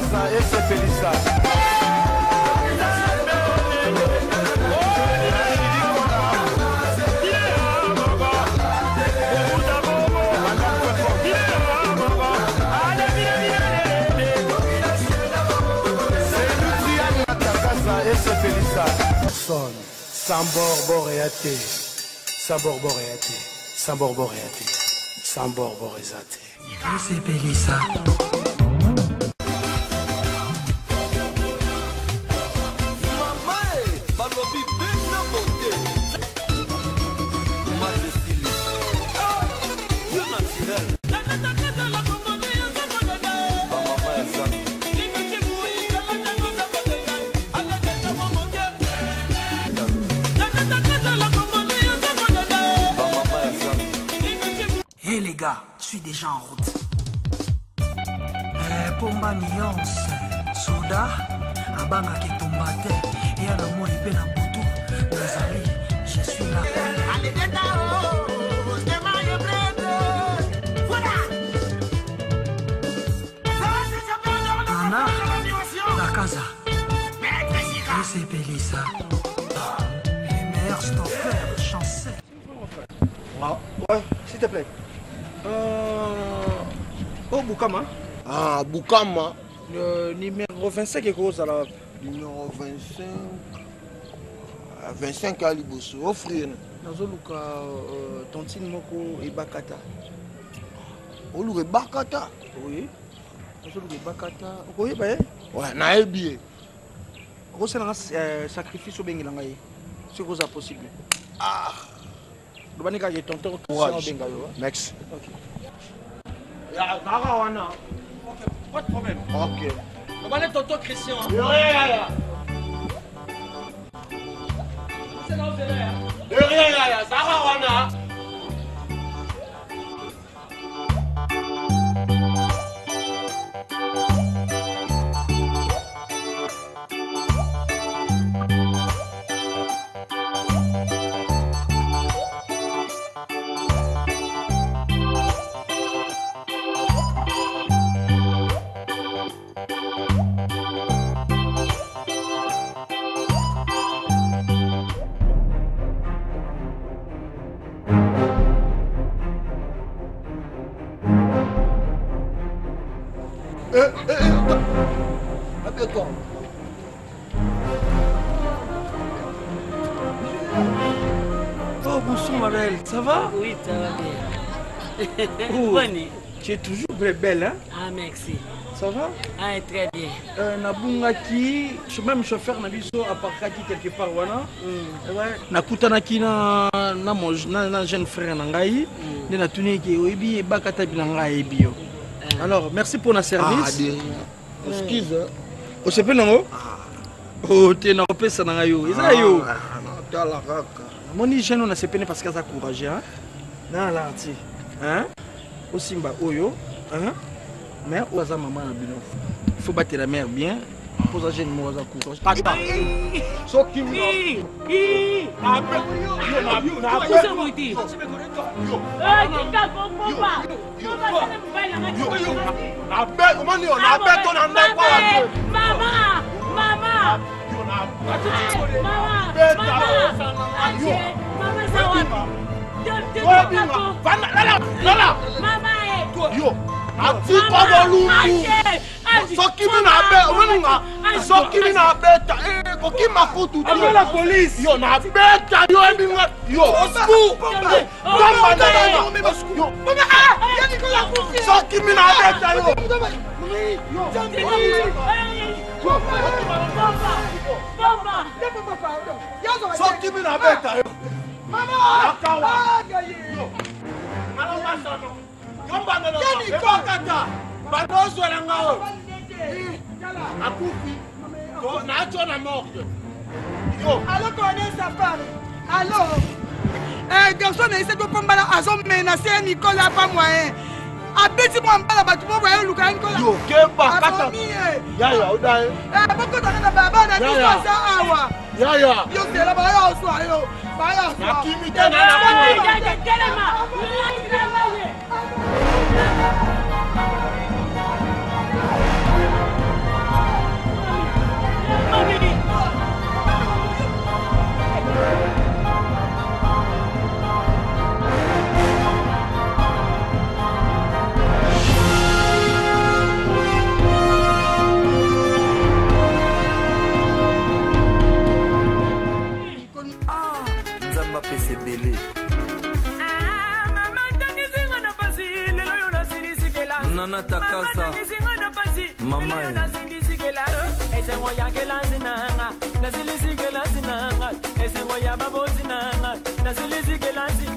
Takasa et c'est Félissa. Son, Sambor Boreate, Sambor Boreate, Sambor Boreate, Sambor Boreate. C'est Félissa. Hé les gars, je suis déjà en route. Pomba nuance, soda, abanga qui tomate, et à la moi il peine à boutou. Nazali, je suis là. Allez, viens là-haut, c'est Mario Bled. Voilà. Nana, la casa. Et c'est Félissa. Les meilleurs stoppeurs, chanceux. Ouais, s'il te plaît. Oh, Boukama. Ah, Boukama. Le numéro 25 est quoi ça là? Numéro 25. 25 à Liboso. Offrir. Nazoluka tontine moko et Bakata. Oluka Bakata? Oui. Nazoluka Bakata. Oui, bah. Ouais, naebi. C'est un sacrifice au Bengalangaï. C'est quoi ça possible? Ah. Le banika est tonton. Next. Ok. Pas de problème. Ok. On va aller tonton Christian. C'est là où c'est là. Rien, Zara Wana. Appelle-toi. Oh, bonsoir ma belle, ça va? Oui, ça va bien. Oh, Bonne. tu es toujours belle, hein? Ah, merci. Ça va? Ah, très bien. Nabungaki, même chauffeur Nabiso à Parkaki quelque part, voilà. Nakutanaki na jeune frère Nangaï, na tuni ki oibi et bakata binangaï bio. Alors, merci pour notre service. Excuse. On se peut non? Oh, tu es na opesa nangayo. Isa yo. Mon hygiène on a se peine parce qu'elle a courageux, hein? Non là, tu. Hein? Au Simba Oyo, hein? Mais au hasard maman a bien. Il faut battre la mère bien. Pour ça, j'ai une mauvaise courage. Pas ça. So qui me la police. Yo na beta yo ebinga yo osku bomba yo so kimi na beta yo so kimi na beta yo mama yo yomba na yo bakata banozo la ngao akufi to na acho na morgue. Allô, connaît sa femme. Allô. Garçon, essaie de prendre à son menacer Nicolas, pas moyen. Abeti moi mbala batu mo wa luka Nicolas. Yo, keba kata. Ya ya, odai. Bako tanga baba na biso sa awa. Ya ya. Yo c'est là ba yo so yo. Ba yo. Na kimi tena na. Nana Takasa Mama Esengo ya babozi nanga, nasilizike lansi